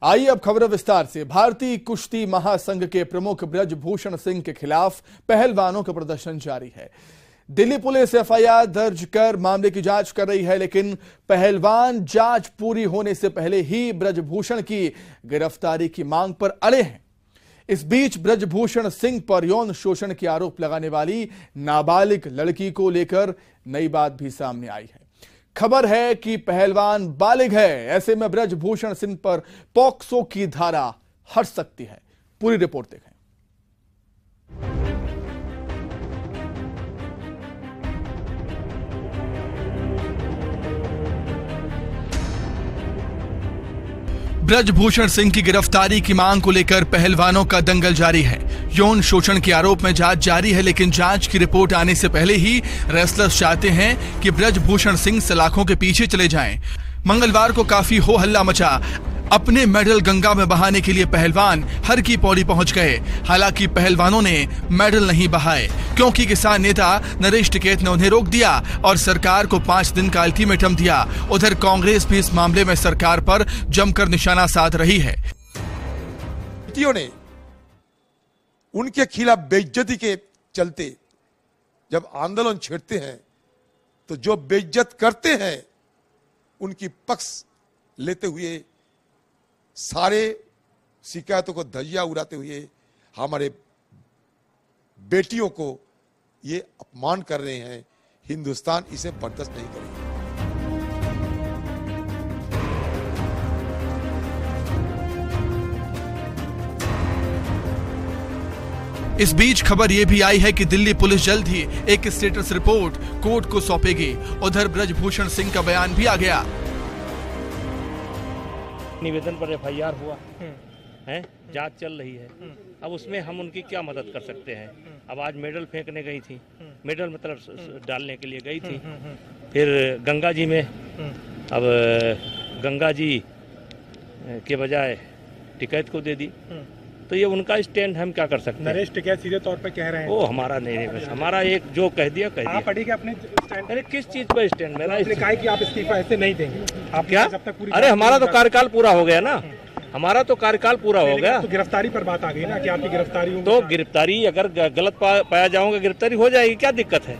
आइए अब खबर विस्तार से। भारतीय कुश्ती महासंघ के प्रमुख ब्रजभूषण सिंह के खिलाफ पहलवानों का प्रदर्शन जारी है। दिल्ली पुलिस एफआईआर दर्ज कर मामले की जांच कर रही है, लेकिन पहलवान जांच पूरी होने से पहले ही ब्रजभूषण की गिरफ्तारी की मांग पर अड़े हैं। इस बीच ब्रजभूषण सिंह पर यौन शोषण के आरोप लगाने वाली नाबालिग लड़की को लेकर नई बात भी सामने आई है। खबर है कि पहलवान बालिग है, ऐसे में ब्रजभूषण सिंह पर पॉक्सो की धारा हट सकती है। पूरी रिपोर्ट देखें। ब्रजभूषण सिंह की गिरफ्तारी की मांग को लेकर पहलवानों का दंगल जारी है। यौन शोषण के आरोप में जांच जारी है, लेकिन जांच की रिपोर्ट आने से पहले ही रेसलर्स चाहते हैं कि ब्रजभूषण सिंह सलाखों के पीछे चले जाएं। मंगलवार को काफी हो हल्ला मचा। अपने मेडल गंगा में बहाने के लिए पहलवान हर की पौड़ी पहुंच गए। हालांकि पहलवानों ने मेडल नहीं बहाए, क्योंकि किसान नेता नरेश टिकैत ने उन्हें रोक दिया और सरकार को 5 दिन का अल्टीमेटम दिया। उधर कांग्रेस भी इस मामले में सरकार पर जमकर निशाना साध रही है। ने उनके खिलाफ बेइज्जती के चलते जब आंदोलन छेड़ते हैं, तो जो बेइज्जत करते हैं उनकी पक्ष लेते हुए सारे शिकायतों को धज्जियां उड़ाते हुए हमारे बेटियों को ये अपमान कर रहे हैं। हिंदुस्तान इसे बर्दाश्त नहीं करेगा। इस बीच खबर यह भी आई है कि दिल्ली पुलिस जल्द ही एक स्टेटस रिपोर्ट कोर्ट को सौंपेगी। उधर ब्रजभूषण सिंह का बयान भी आ गया। निवेदन पर एफआईआर हुआ है, जांच चल रही है। अब उसमें हम उनकी क्या मदद कर सकते हैं। अब आज मेडल फेंकने गई थी, मेडल मतलब डालने के लिए गई थी, फिर गंगा जी में, अब गंगा जी के बजाय टिकैत को दे दी, तो ये उनका स्टैंड, हम क्या कर सकते हैं। नरेश टिकैत सीधे तौर पे कह रहे हैं वो हमारा नहीं, बस हमारा एक जो कह दिया कह दिया। आप अड़ेंगे अपने स्टैंड? अरे किस चीज पर स्टैंड मेरा? आपने कहा कि आप इस्तीफा ऐसे नहीं देंगे। आप क्या? जब तक पूरी अरे हमारा तो कार्यकाल पूरा हो गया ना, हमारा तो कार्यकाल पूरा हो गया। तो गिरफ्तारी पर बात आ गई ना कि आपकी गिरफ्तारी होगी। तो गिरफ्तारी अगर गलत पाया जाऊंगा, गिरफ्तारी हो जाएगी, क्या दिक्कत है।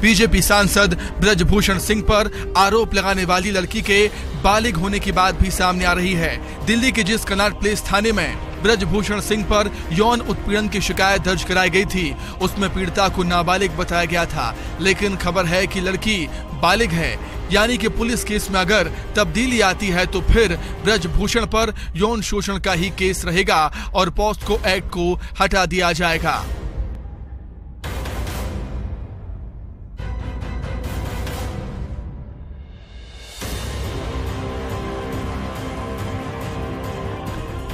बीजेपी सांसद ब्रजभूषण सिंह पर आरोप लगाने वाली लड़की के बालिग होने की बात भी सामने आ रही है। दिल्ली के जिस कनॉट प्लेस थाने में ब्रजभूषण सिंह पर यौन उत्पीड़न की शिकायत दर्ज कराई गई थी, उसमें पीड़िता को नाबालिग बताया गया था, लेकिन खबर है कि लड़की बालिग है। यानी कि पुलिस केस में अगर तब्दीली आती है तो फिर ब्रजभूषण पर यौन शोषण का ही केस रहेगा और पॉक्सो एक्ट को हटा दिया जाएगा।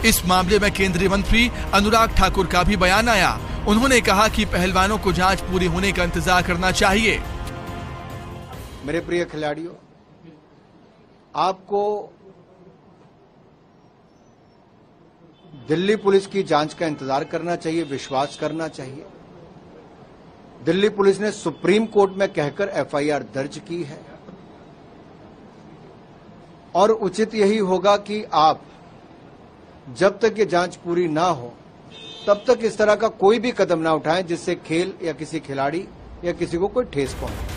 इस मामले में केंद्रीय मंत्री अनुराग ठाकुर का भी बयान आया। उन्होंने कहा कि पहलवानों को जांच पूरी होने का इंतजार करना चाहिए। मेरे प्रिय खिलाड़ियों, आपको दिल्ली पुलिस की जांच का इंतजार करना चाहिए, विश्वास करना चाहिए। दिल्ली पुलिस ने सुप्रीम कोर्ट में कहकर एफआईआर दर्ज की है और उचित यही होगा कि आप जब तक ये जांच पूरी ना हो तब तक इस तरह का कोई भी कदम ना उठाएं जिससे खेल या किसी खिलाड़ी या किसी को कोई ठेस पहुंचे।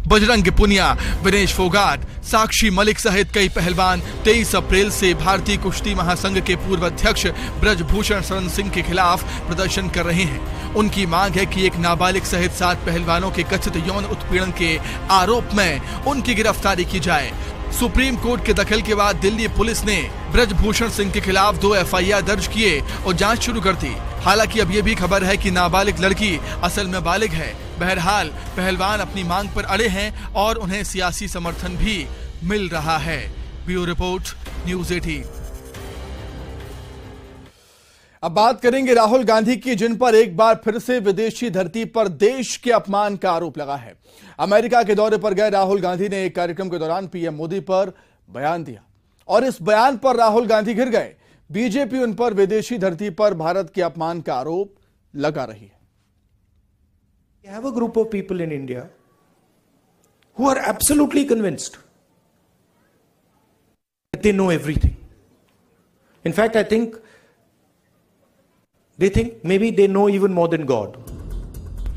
बजरंग पुनिया, विनेश फोगाट, साक्षी मलिक सहित कई पहलवान 23 अप्रैल से भारतीय कुश्ती महासंघ के पूर्व अध्यक्ष ब्रजभूषण शरण सिंह के खिलाफ प्रदर्शन कर रहे हैं। उनकी मांग है कि एक नाबालिग सहित 7 पहलवानों के कथित यौन उत्पीड़न के आरोप में उनकी गिरफ्तारी की जाए। सुप्रीम कोर्ट के दखल के बाद दिल्ली पुलिस ने ब्रजभूषण सिंह के खिलाफ 2 एफआईआर दर्ज किए और जांच शुरू कर दी। हालांकि अब यह भी खबर है कि नाबालिग लड़की असल में बालिग है। बहरहाल पहलवान अपनी मांग पर अड़े हैं और उन्हें सियासी समर्थन भी मिल रहा है। Bureau report, news 18। अब बात करेंगे राहुल गांधी की, जिन पर एक बार फिर से विदेशी धरती पर देश के अपमान का आरोप लगा है। अमेरिका के दौरे पर गए राहुल गांधी ने एक कार्यक्रम के दौरान पीएम मोदी पर बयान दिया और इस बयान पर राहुल गांधी घिर गए। बीजेपी उन पर विदेशी धरती पर भारत के अपमान का आरोप लगा रही है। We have a group of people in India who are absolutely convinced that they know everything. In fact, I think maybe they know even more than God.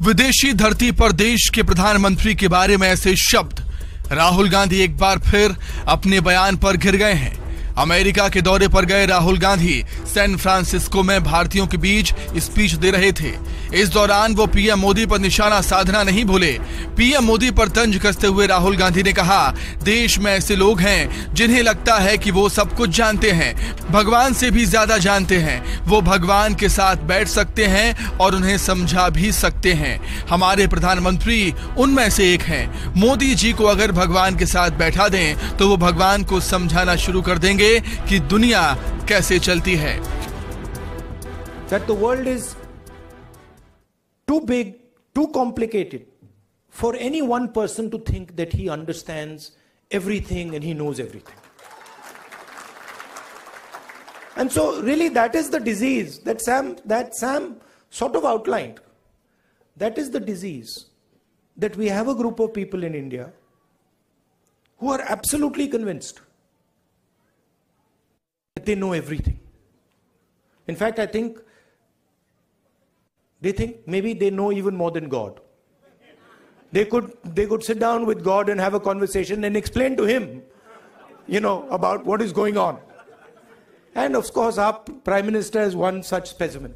विदेशी धरती पर देश के प्रधानमंत्री के बारे में ऐसे शब्द। राहुल गांधी एक बार फिर अपने बयान पर घिर गए हैं। अमेरिका के दौरे पर गए राहुल गांधी सैन फ्रांसिस्को में भारतीयों के बीच स्पीच दे रहे थे। इस दौरान वो पीएम मोदी पर निशाना साधना नहीं भूले। पीएम मोदी पर तंज कसते हुए राहुल गांधी ने कहा, देश में ऐसे लोग हैं जिन्हें लगता है कि वो सब कुछ जानते हैं, भगवान से भी ज्यादा जानते हैं। वो भगवान के साथ बैठ सकते हैं और उन्हें समझा भी सकते हैं। हमारे प्रधानमंत्री उनमें से एक हैं। मोदी जी को अगर भगवान के साथ बैठा दें तो वो भगवान को समझाना शुरू कर देंगे कि दुनिया कैसे चलती है। That the world is too big, too complicated for any one person to think that he understands everything and he knows everything. And so really that is the disease that Sam sort of outlined. That is the disease, that we have a group of people in India who are absolutely convinced that they know everything. In fact, I think they think maybe they know even more than God. They could sit down with God and have a conversation and explain to him, about what is going on. And of course, our Prime Minister is one such specimen.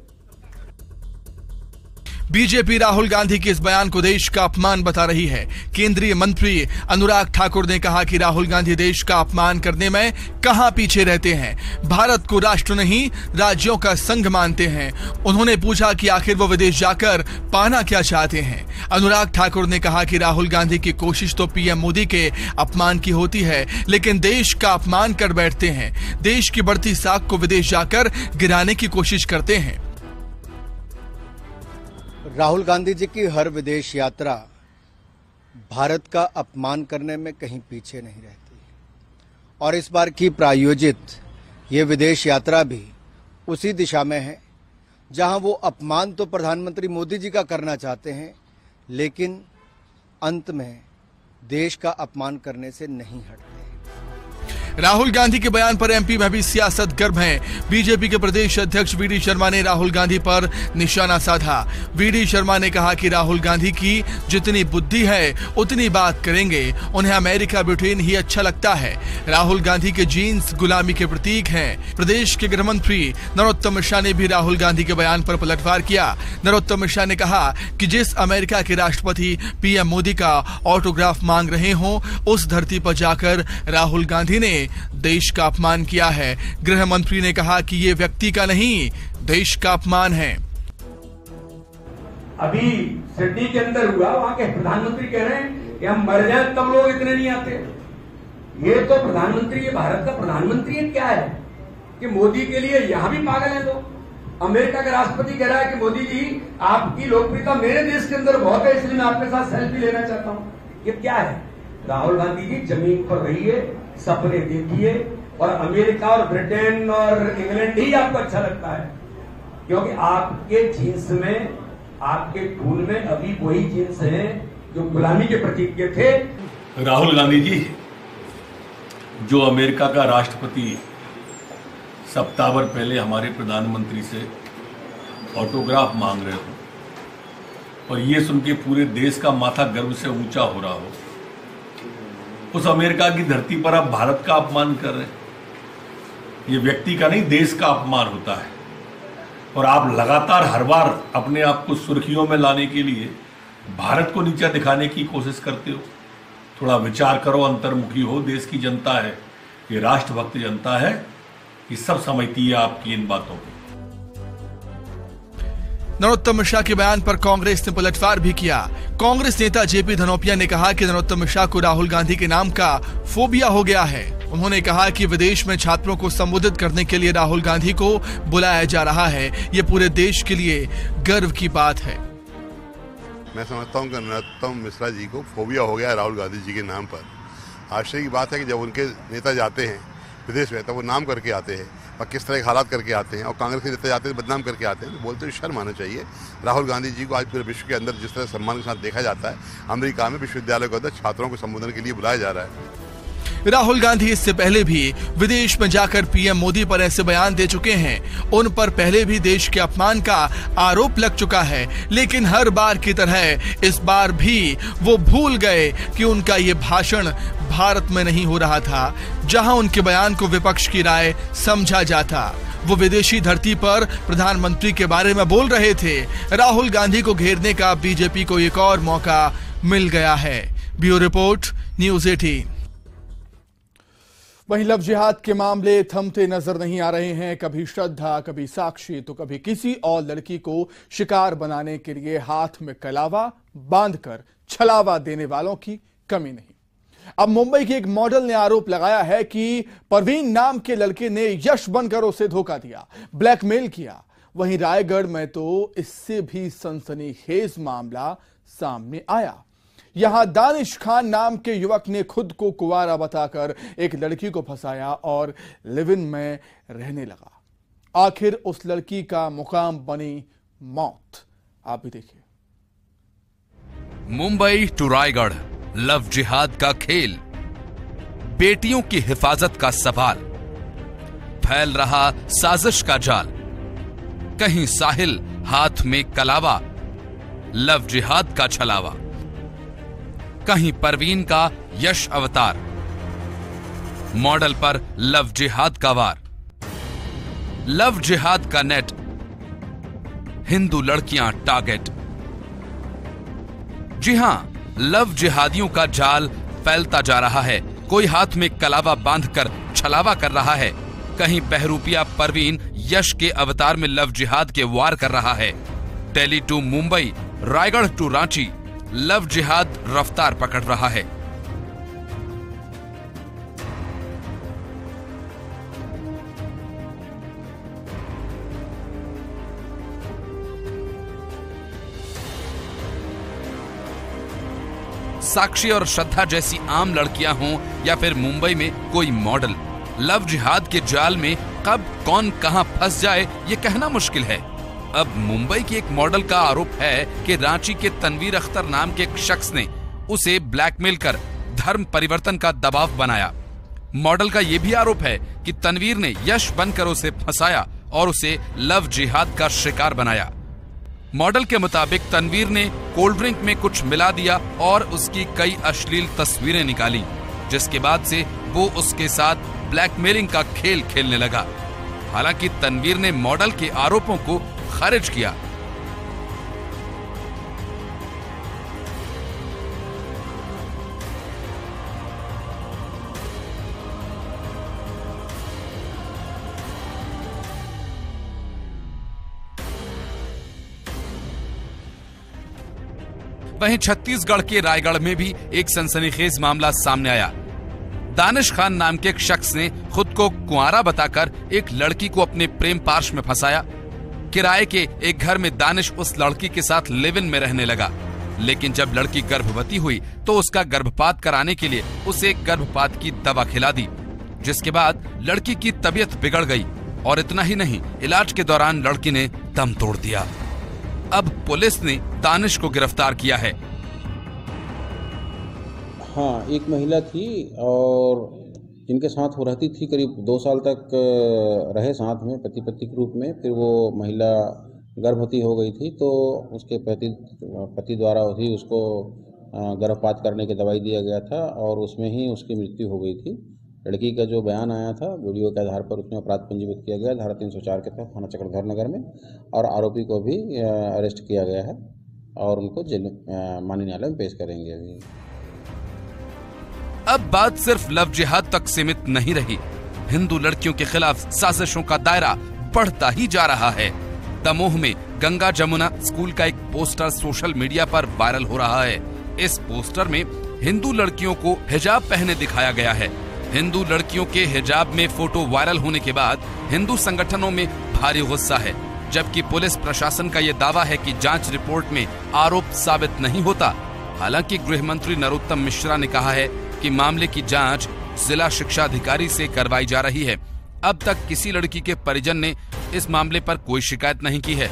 BJP Rahul Gandhi के इस बयान को देश का अपमान बता रही है। केंद्रीय मंत्री अनुराग ठाकुर ने कहा कि राहुल गांधी देश का अपमान करने में कहां पीछे रहते हैं। भारत को राष्ट्र नहीं, राज्यों का संघ मानते हैं। उन्होंने पूछा कि आखिर वो विदेश जाकर पाना क्या चाहते हैं। अनुराग ठाकुर ने कहा कि राहुल गांधी की कोशिश तो पीएम मोदी के अपमान की होती है, लेकिन देश का अपमान कर बैठते हैं। देश की बढ़ती साख को विदेश जाकर गिराने की कोशिश करते हैं। राहुल गांधी जी की हर विदेश यात्रा भारत का अपमान करने में कहीं पीछे नहीं रहती और इस बार की प्रायोजित ये विदेश यात्रा भी उसी दिशा में है जहां वो अपमान तो प्रधानमंत्री मोदी जी का करना चाहते हैं, लेकिन अंत में देश का अपमान करने से नहीं हटते। राहुल गांधी के बयान पर एमपी में भी सियासत गर्म है। बीजेपी के प्रदेश अध्यक्ष वीडी शर्मा ने राहुल गांधी पर निशाना साधा। वीडी शर्मा ने कहा कि राहुल गांधी की जितनी बुद्धि है उतनी बात करेंगे, उन्हें अमेरिका ब्रिटेन ही अच्छा लगता है। राहुल गांधी के जीन्स गुलामी के प्रतीक हैं। प्रदेश के गृह मंत्री नरोत्तम मिश्रा ने भी राहुल गांधी के बयान पर पलटवार किया। नरोत्तम मिश्रा ने कहा कि जिस अमेरिका के राष्ट्रपति पीएम मोदी का ऑटोग्राफ मांग रहे हों, उस धरती पर जाकर राहुल गांधी ने देश का अपमान किया है। गृह मंत्री ने कहा कि ये व्यक्ति का नहीं, देश का अपमान है। अभी सिडनी के अंदर हुआ, वहां के प्रधानमंत्री कह रहे हैं कि हम मर जाए तब लोग इतने नहीं आते। ये तो प्रधानमंत्री, ये भारत का प्रधानमंत्री है क्या है कि मोदी के लिए यहां भी पागल है लोग। अमेरिका का राष्ट्रपति कह रहा है कि मोदी जी आपकी लोकप्रियता मेरे देश के अंदर बहुत है, इसलिए मैं आपके साथ सेल्फी लेना चाहता हूं। ये क्या है? राहुल गांधी जी जमीन पर रहिए, सपने देखिए और अमेरिका और ब्रिटेन और इंग्लैंड ही आपको अच्छा लगता है, क्योंकि आपके जीन्स में, आपके खून में अभी वही जीन्स हैं जो गुलामी के प्रतीक के थे। राहुल गांधी जी जो अमेरिका का राष्ट्रपति सप्ताह भर पहले हमारे प्रधानमंत्री से ऑटोग्राफ मांग रहे हो और ये सुन के पूरे देश का माथा गर्व से ऊंचा हो रहा हो, उस अमेरिका की धरती पर आप भारत का अपमान कर रहे हैं। ये व्यक्ति का नहीं, देश का अपमान होता है। और आप लगातार हर बार अपने आप को सुर्खियों में लाने के लिए भारत को नीचा दिखाने की कोशिश करते हो। थोड़ा विचार करो, अंतर्मुखी हो। देश की जनता है, ये राष्ट्रभक्त जनता है, ये सब समझती है आपकी इन बातों को। नरोत्तम मिश्रा के बयान पर कांग्रेस ने पलटवार भी किया। कांग्रेस नेता जेपी धनोपिया ने कहा कि नरोत्तम मिश्रा को राहुल गांधी के नाम का फोबिया हो गया है। उन्होंने कहा कि विदेश में छात्रों को संबोधित करने के लिए राहुल गांधी को बुलाया जा रहा है। ये पूरे देश के लिए गर्व की बात है। मैं समझता हूं कि नरोत्तम मिश्रा जी को फोबिया हो गया है राहुल गांधी जी के नाम पर। आश्चर्य की बात है कि जब उनके नेता जाते हैं विदेश में, तब वो नाम करके आते हैं और किस तरह के हालात करके आते हैं, और कांग्रेस के नेता जाते हैं बदनाम करके आते हैं। तो बोलते हुए शर्म आना चाहिए। राहुल गांधी जी को आज पूरे विश्व के अंदर जिस तरह सम्मान के साथ देखा जाता है, अमेरिका में विश्वविद्यालय के अंदर छात्रों को संबोधन के लिए बुलाया जा रहा है। राहुल गांधी इससे पहले भी विदेश में जाकर पीएम मोदी पर ऐसे बयान दे चुके हैं। उन पर पहले भी देश के अपमान का आरोप लग चुका है, लेकिन हर बार की तरह इस बार भी वो भूल गए कि उनका ये भाषण भारत में नहीं हो रहा था, जहां उनके बयान को विपक्ष की राय समझा जाता। वो विदेशी धरती पर प्रधानमंत्री के बारे में बोल रहे थे। राहुल गांधी को घेरने का बीजेपी को एक और मौका मिल गया है। Bureau report, news 18। वहीं लव जिहाद के मामले थमते नजर नहीं आ रहे हैं। कभी श्रद्धा, कभी साक्षी, तो कभी किसी और लड़की को शिकार बनाने के लिए हाथ में कलावा बांधकर छलावा देने वालों की कमी नहीं। अब मुंबई की एक मॉडल ने आरोप लगाया है कि परवीन नाम के लड़के ने यश बनकर उसे धोखा दिया, ब्लैकमेल किया। वहीं रायगढ़ में तो इससे भी सनसनीखेज मामला सामने आया। यहां दानिश खान नाम के युवक ने खुद को कुंवारा बताकर एक लड़की को फंसाया और लिव इन में रहने लगा। आखिर उस लड़की का मुकाम बनी मौत। आप भी देखिए। मुंबई टू रायगढ़, लव जिहाद का खेल, बेटियों की हिफाजत का सवाल, फैल रहा साजिश का जाल। कहीं साहिल हाथ में कलावा, लव जिहाद का छलावा, कहीं परवीन का यश अवतार, मॉडल पर लव जिहाद का वार। लव जिहाद का नेट, हिंदू लड़कियां टारगेट। जी हां, लव जिहादियों का जाल फैलता जा रहा है। कोई हाथ में कलावा बांधकर छलावा कर रहा है, कहीं बहरूपिया परवीन यश के अवतार में लव जिहाद के वार कर रहा है। Delhi to Mumbai, Raigarh to Ranchi, love जिहाद रफ्तार पकड़ रहा है। साक्षी और श्रद्धा जैसी आम लड़कियां हों या फिर मुंबई में कोई मॉडल, लव जिहाद के जाल में कब कौन कहां फंस जाए ये कहना मुश्किल है। अब मुंबई की एक मॉडल का आरोप है कि रांची के तनवीर अख्तर नाम के एक शख्स ने उसे ब्लैकमेल कर धर्म परिवर्तन का दबाव बनाया। मॉडल का यह भी आरोप है कि तनवीर ने यश बनकर उसे फंसाया और उसे लव जिहाद का शिकार बनाया। मॉडल के मुताबिक तनवीर ने कोल्ड ड्रिंक में कुछ मिला दिया और उसकी कई अश्लील तस्वीरें निकाली, जिसके बाद से वो उसके साथ ब्लैकमेलिंग का खेल खेलने लगा। हालांकि तनवीर ने मॉडल के आरोपों को खारिज किया। वहीं छत्तीसगढ़ के रायगढ़ में भी एक सनसनीखेज मामला सामने आया। दानिश खान नाम के एक शख्स ने खुद को कुंवारा बताकर एक लड़की को अपने प्रेम पाश में फंसाया। किराए के एक घर में दानिश उस लड़की के साथ लिव इन में रहने लगा, लेकिन जब लड़की गर्भवती हुई तो उसका गर्भपात कराने के लिए उसे गर्भपात की दवा खिला दी, जिसके बाद लड़की की तबीयत बिगड़ गई और इतना ही नहीं, इलाज के दौरान लड़की ने दम तोड़ दिया। अब पुलिस ने दानिश को गिरफ्तार किया है। हाँ, एक महिला थी और जिनके साथ वो रहती थी, करीब 2 साल तक रहे साथ में पति पत्नी के रूप में। फिर वो महिला गर्भवती हो गई थी तो उसके पति द्वारा ही उसको गर्भपात करने की दवाई दिया गया था और उसमें ही उसकी मृत्यु हो गई थी। लड़की का जो बयान आया था वीडियो के आधार पर, उसमें अपराध पंजीबद्ध किया गया धारा 304 के तहत थाना चक्रधर नगर में, और आरोपी को भी अरेस्ट किया गया है और उनको जेल माननीय न्यायालय में पेश करेंगे। अभी अब बात सिर्फ लव जिहाद तक सीमित नहीं रही। हिंदू लड़कियों के खिलाफ साजिशों का दायरा बढ़ता ही जा रहा है। दमोह में गंगा जमुना स्कूल का एक पोस्टर सोशल मीडिया पर वायरल हो रहा है। इस पोस्टर में हिंदू लड़कियों को हिजाब पहने दिखाया गया है। हिंदू लड़कियों के हिजाब में फोटो वायरल होने के बाद हिंदू संगठनों में भारी गुस्सा है, जबकि पुलिस प्रशासन का यह दावा है कि जांच रिपोर्ट में आरोप साबित नहीं होता। हालांकि गृह मंत्री नरोत्तम मिश्रा ने कहा है कि मामले की जांच जिला शिक्षा अधिकारी से करवाई जा रही है। अब तक किसी लड़की के परिजन ने इस मामले पर कोई शिकायत नहीं की है।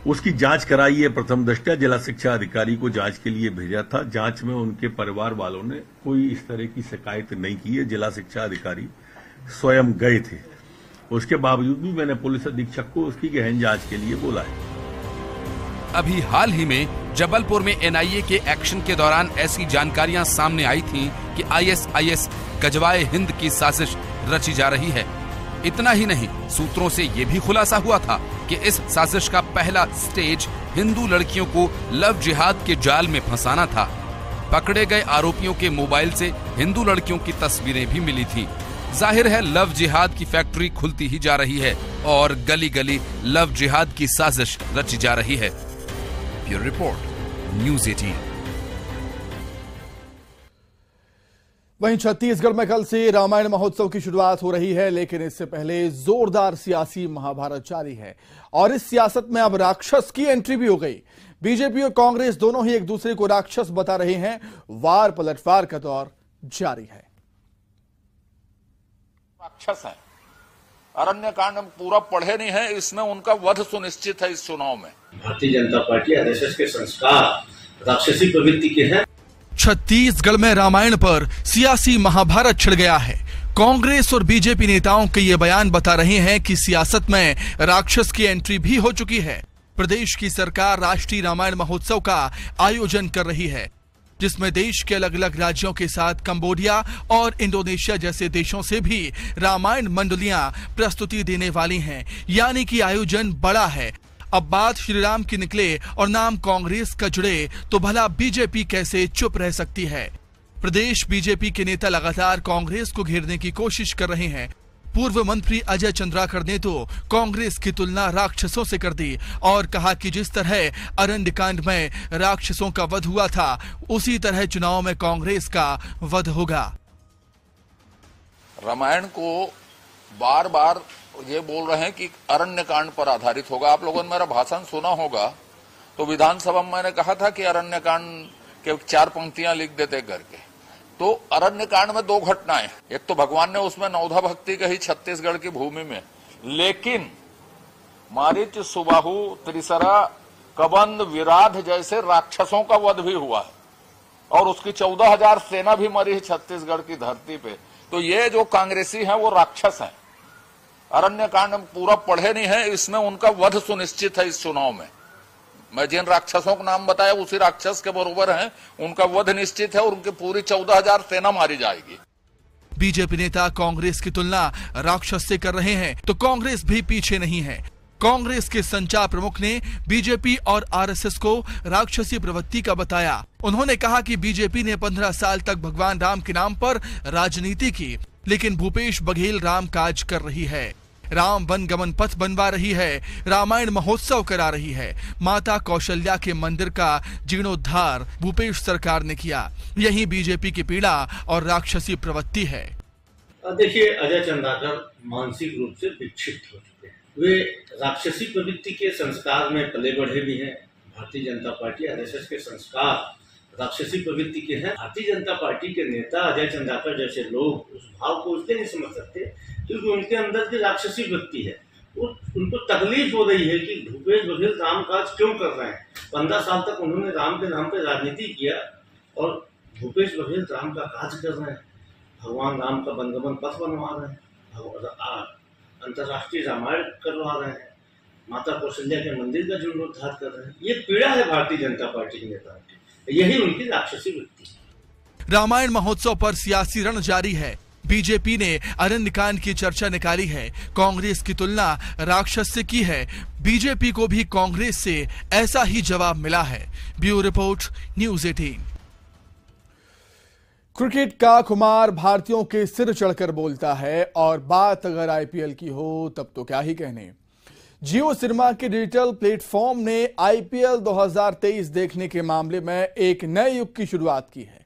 उसकी जांच कराई है। प्रथम दृष्टया जिला शिक्षा अधिकारी को जांच के लिए भेजा था। जांच में उनके परिवार वालों ने कोई इस तरह की शिकायत नहीं की है। जिला शिक्षा अधिकारी स्वयं गए थे। उसके बावजूद भी मैंने पुलिस अधीक्षक को उसकी गहन जांच के लिए बोला है। अभी हाल ही में जबलपुर में एनआईए के एक्शन के दौरान ऐसी जानकारियां सामने आई थीं कि आईएसआईएस गजवाए हिंद की साजिश रची जा रही है। इतना ही नहीं, सूत्रों से यह भी खुलासा हुआ था कि इस साजिश का पहला स्टेज हिंदू लड़कियों को लव जिहाद के जाल में फंसाना था। पकड़े गए आरोपियों के मोबाइल से हिंदू लड़कियों की तस्वीरें भी मिली थीं। जाहिर है लव जिहाद की फैक्ट्री खुलती ही जा रही है और गली गली लव जिहाद की साजिश रची जा रही है। Bureau report, news 18। वहीं छत्तीसगढ़ में कल से रामायण महोत्सव की शुरुआत हो रही है, लेकिन इससे पहले जोरदार सियासी महाभारत जारी है और इस सियासत में अब राक्षस की एंट्री भी हो गई। बीजेपी और कांग्रेस दोनों ही एक दूसरे को राक्षस बता रहे हैं। वार पलटवार का दौर जारी है। राक्षस है, अरण्य कांड पूरा पढ़े नहीं है, इसमें उनका वध सुनिश्चित है। इस चुनाव में भारतीय जनता पार्टी आरएसएस के संस्कार राक्षसी प्रवृत्ति के हैं। छत्तीसगढ़ में रामायण पर सियासी महाभारत छिड़ गया है। कांग्रेस और बीजेपी नेताओं के ये बयान बता रहे हैं कि सियासत में राक्षस की एंट्री भी हो चुकी है। प्रदेश की सरकार राष्ट्रीय रामायण महोत्सव का आयोजन कर रही है, जिसमें देश के अलग अलग राज्यों के साथ कंबोडिया और इंडोनेशिया जैसे देशों से भी रामायण मंडलियां प्रस्तुति देने वाली हैं। यानी कि आयोजन बड़ा है। अब बात श्री राम की निकले और नाम कांग्रेस का जुड़े तो भला बीजेपी कैसे चुप रह सकती है। प्रदेश बीजेपी के नेता लगातार कांग्रेस को घेरने की कोशिश कर रहे हैं। पूर्व मंत्री अजय चंद्राकर ने तो कांग्रेस की तुलना राक्षसों से कर दी और कहा कि जिस तरह अरण्यकांड में राक्षसों का वध हुआ था, उसी तरह चुनाव में कांग्रेस का वध होगा। रामायण को बार बार ये बोल रहे हैं कि अरण्यकांड पर आधारित होगा। आप लोगों ने मेरा भाषण सुना होगा, तो विधानसभा में मैंने कहा था कि अरण्यकांड के 4 पंक्तियां लिख देते करके। तो अरण्यकांड में 2 घटनाएं, एक तो भगवान ने उसमें नवधा भक्ति कही छत्तीसगढ़ की भूमि में, लेकिन मारीच, सुबाहु, त्रिसरा, कबंद, विराध जैसे राक्षसों का वध भी हुआ है और उसकी 14,000 सेना भी मरी है छत्तीसगढ़ की धरती पे। तो ये जो कांग्रेसी हैं वो राक्षस हैं। अरण्यकांड पूरा पढ़े नहीं है, इसमें उनका वध सुनिश्चित है। इस चुनाव में मैं जिन राक्षसों का नाम बताया उसी राक्षस के बरोबर हैं, उनका वध निश्चित है और उनकी पूरी 14,000 सेना मारी जाएगी। बीजेपी नेता कांग्रेस की तुलना राक्षस से कर रहे हैं, तो कांग्रेस भी पीछे नहीं है। कांग्रेस के संचार प्रमुख ने बीजेपी और आरएसएस को राक्षसी प्रवृत्ति का बताया। उन्होंने कहा कि बीजेपी ने 15 साल तक भगवान राम के नाम पर राजनीति की, लेकिन भूपेश बघेल राम काज कर रही है। राम वन गमन पथ बनवा रही है, रामायण महोत्सव करा रही है। माता कौशल्या के मंदिर का जीर्णोद्धार भूपेश सरकार ने किया। यही बीजेपी की पीड़ा और राक्षसी प्रवृत्ति है। देखिए, अजय चंद्राकर मानसिक रूप से विक्षिप्त हो चुके हैं। वे राक्षसी प्रवृत्ति के संस्कार में पले बढ़े भी हैं। भारतीय जनता पार्टी आरएसएस के संस्कार राक्षसी प्रवृत्ति के हैं। भारतीय जनता पार्टी के नेता अजय चंद्राकर जैसे लोग उस भाव को इसलिए नहीं समझ सकते क्योंकि उनके अंदर की राक्षसी वृत्ति है। उनको तकलीफ हो रही है कि भूपेश बघेल राम काज क्यों कर रहे हैं। 15 साल तक उन्होंने राम के नाम पे राजनीति किया और भूपेश बघेल राम का काज कर रहे हैं, भगवान राम का वनगमन पथ बनवा रहे हैं, अंतर्राष्ट्रीय रामायण करवा रहे हैं, माता कौशल्या के मंदिर का जीर्णोद्धार कर रहे हैं। ये पीड़ा है भारतीय जनता पार्टी के नेताओं की, यही उनकी राक्षसी वृत्ति है। रामायण महोत्सव पर सियासी रण जारी है। बीजेपी ने अरण्यकांड की चर्चा निकाली है, कांग्रेस की तुलना राक्षस से की है। बीजेपी को भी कांग्रेस से ऐसा ही जवाब मिला है। Bureau report, news 18। क्रिकेट का खुमार भारतीयों के सिर चढ़कर बोलता है और बात अगर आईपीएल की हो तब तो क्या ही कहने। जियो सिनेमा के डिजिटल प्लेटफॉर्म ने आईपीएल 2023 देखने के मामले में एक नए युग की शुरुआत की है।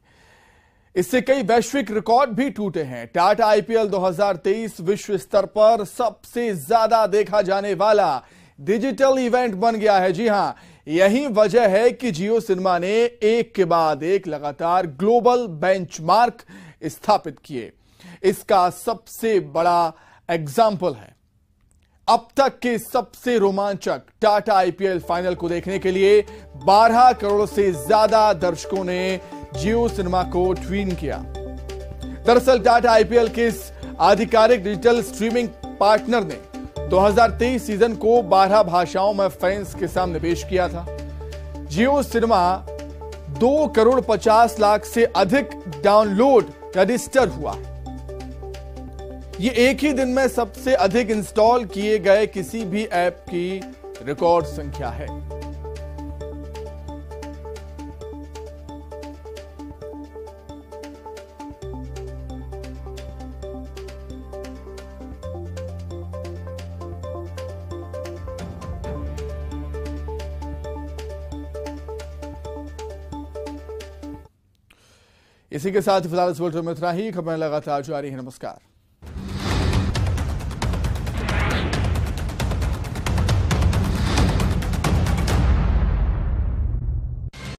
इससे कई वैश्विक रिकॉर्ड भी टूटे हैं। टाटा आईपीएल 2023 विश्व स्तर पर सबसे ज्यादा देखा जाने वाला डिजिटल इवेंट बन गया है। जी हां, यही वजह है कि जियो सिनेमा ने एक के बाद एक लगातार ग्लोबल बेंचमार्क स्थापित किए। इसका सबसे बड़ा एग्जाम्पल है अब तक के सबसे रोमांचक टाटा आईपीएल फाइनल को देखने के लिए 12 करोड़ से ज्यादा दर्शकों ने जियो सिनेमा को ट्यून किया। दरअसल टाटा आईपीएल के इस आधिकारिक डिजिटल स्ट्रीमिंग पार्टनर ने 2023 सीजन को 12 भाषाओं में फैंस के सामने पेश किया था। जियो सिनेमा 2 करोड़ 50 लाख से अधिक डाउनलोड रजिस्टर हुआ। ये एक ही दिन में सबसे अधिक इंस्टॉल किए गए किसी भी ऐप की रिकॉर्ड संख्या है। इसी के साथ फिलहाल इस बुलेटिन में इतना ही। खबरें लगातार जारी है। नमस्कार।